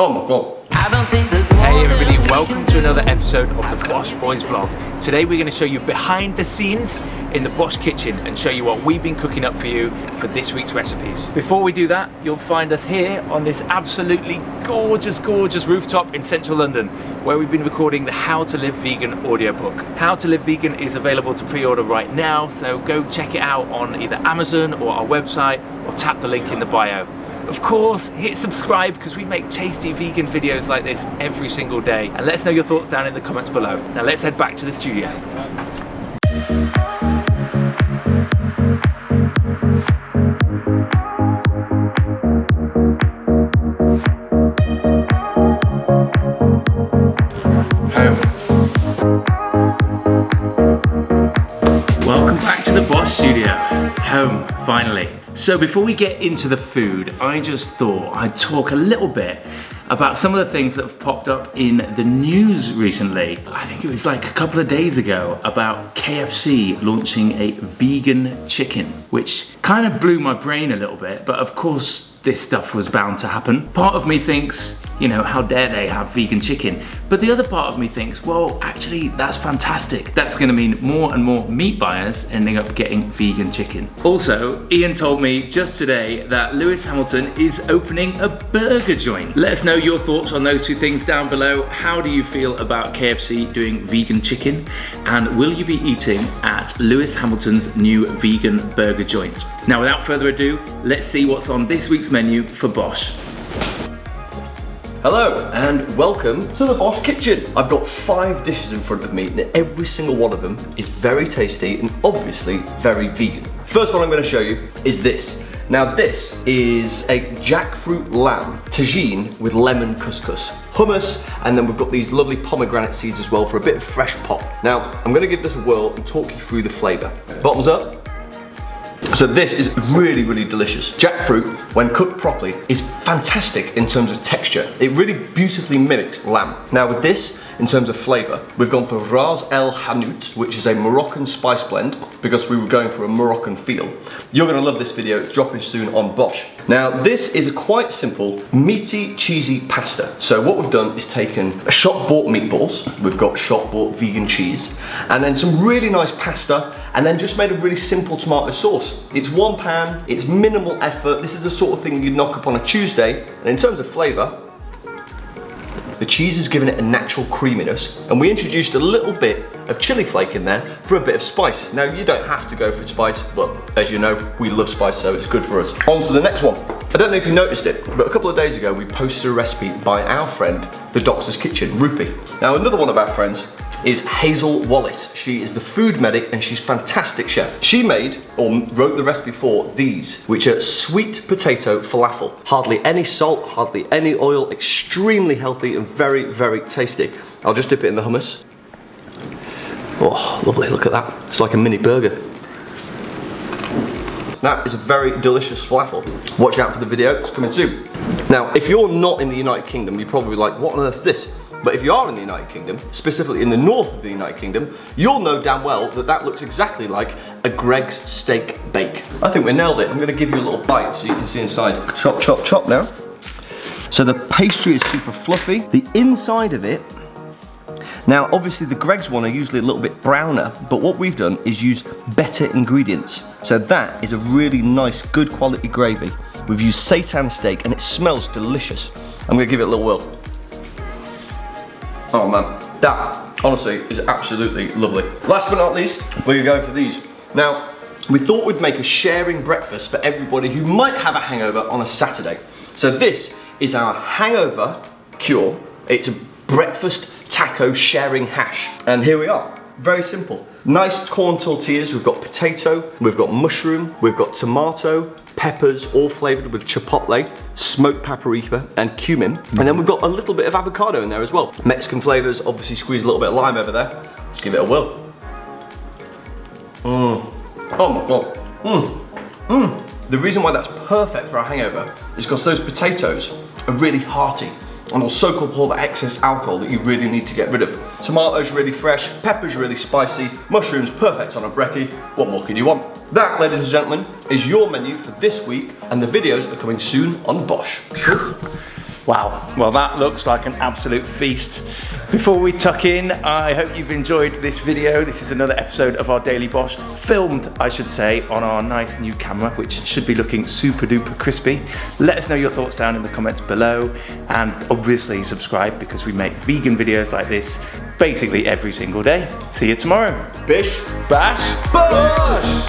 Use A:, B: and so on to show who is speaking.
A: Oh my god.
B: Hey everybody, welcome to another episode of the BOSH Boys vlog. Today we're going to show you behind the scenes in the BOSH kitchen and show you what we've been cooking up for you for this week's recipes. Before we do that, you'll find us here on this absolutely gorgeous rooftop in central London, where we've been recording the How to Live Vegan audiobook. How to Live Vegan is available to pre-order right now, so go check it out on either Amazon or our website, or tap the link in the bio. Of course, hit subscribe because we make tasty vegan videos like this every single day. And let us know your thoughts down in the comments below. Now let's head back to the studio. Welcome back to the BOSH studio. Home, finally. So before we get into the food, I just thought I'd talk a little bit about some of the things that have popped up in the news recently. I think it was like a couple of days ago about KFC launching a vegan chicken, which kind of blew my brain a little bit, but of course this stuff was bound to happen. Part of me thinks, you know, how dare they have vegan chicken? But the other part of me thinks, well, actually, that's fantastic. That's gonna mean more and more meat buyers ending up getting vegan chicken. Also, Ian told me just today that Lewis Hamilton is opening a burger joint. Let us know your thoughts on those two things down below. How do you feel about KFC doing vegan chicken? And will you be eating at Lewis Hamilton's new vegan burger joint? Now, without further ado, let's see what's on this week's menu for BOSH.
A: Hello and welcome to the BOSH kitchen. I've got 5 dishes in front of me and every single one of them is very tasty and obviously very vegan. First one I'm going to show you is this. Now this is a jackfruit lamb tagine with lemon couscous, hummus, and then we've got these lovely pomegranate seeds as well for a bit of fresh pop. Now I'm going to give this a whirl and talk you through the flavour. Bottoms up. So this is really delicious. Jackfruit, when cooked properly, is fantastic in terms of texture. It really beautifully mimics lamb. Now with this, in terms of flavour, we've gone for Ras El Hanout, which is a Moroccan spice blend, because we were going for a Moroccan feel. You're going to love this video, it's dropping soon on BOSH. Now this is a quite simple, meaty, cheesy pasta. So what we've done is taken a shop-bought meatballs, we've got shop-bought vegan cheese, and then some really nice pasta, and then just made a really simple tomato sauce. It's one pan, it's minimal effort, this is the sort of thing you'd knock up on a Tuesday, and in terms of flavour, the cheese has given it a natural creaminess, and we introduced a little bit of chili flake in there for a bit of spice. Now you don't have to go for spice, but as you know, we love spice, so it's good for us. On to the next one. I don't know if you noticed it, but a couple of days ago we posted a recipe by our friend, the Doctor's Kitchen, Rupi. Now another one of our friends is Hazel Wallace. She is the food medic and she's a fantastic chef. She made, or wrote the recipe for these, which are sweet potato falafel. Hardly any salt, hardly any oil, extremely healthy and very tasty. I'll just dip it in the hummus. Oh, lovely, look at that. It's like a mini burger. That is a very delicious falafel. Watch out for the video, it's coming soon. Now, if you're not in the United Kingdom, you're probably like, what on earth is this? But if you are in the United Kingdom, specifically in the north of the United Kingdom, you'll know damn well that that looks exactly like a Greggs steak bake. I think we nailed it. I'm gonna give you a little bite so you can see inside. Chop now. So the pastry is super fluffy. The inside of it, now obviously the Greggs one are usually a little bit browner, but what we've done is used better ingredients. So that is a really nice, good quality gravy. We've used seitan steak and it smells delicious. I'm gonna give it a little whirl. Oh man, that honestly is absolutely lovely. Last but not least, we're going for these. Now, we thought we'd make a sharing breakfast for everybody who might have a hangover on a Saturday. So this is our hangover cure. It's a breakfast taco sharing hash. And here we are, very simple. Nice corn tortillas, we've got potato, we've got mushroom, we've got tomato, peppers, all flavoured with chipotle, smoked paprika and cumin. And then we've got a little bit of avocado in there as well. Mexican flavours, obviously squeeze a little bit of lime over there. Let's give it a whirl. Oh my god. The reason why that's perfect for a hangover is because those potatoes are really hearty and will soak up all the excess alcohol that you really need to get rid of. Tomatoes really fresh, peppers really spicy, mushrooms perfect on a brekkie. What more could you want? That, ladies and gentlemen, is your menu for this week, and the videos are coming soon on BOSH.
B: Wow, well that looks like an absolute feast. Before we tuck in, I hope you've enjoyed this video. This is another episode of our Daily Bosh, filmed, I should say, on our nice new camera, which should be looking super duper crispy. Let us know your thoughts down in the comments below, and obviously subscribe because we make vegan videos like this basically every single day. See you tomorrow.
A: Bish,
B: bash, bosh!